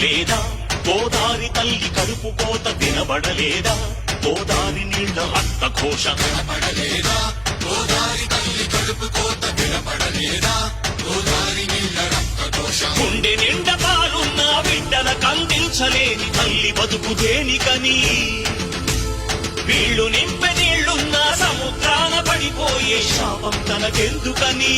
వినలేదా గోదారి తల్లి కడుపు కోత వినబడలేదా గోదారి నీళ్ల రక్త ఘోష వినపడలేదా గోదారి తల్లి కడుపు కోత వినపడలేదా గోదారి నీళ్ల రక్త ఘోష గుండె నిండా పాలున్న బిడ్డల కందించలేని తల్లి బతుకు దేనికని వీళ్ళు నింపె నీళ్లున్న సముద్రాన పడిపోయే శాపం తనకెందుకని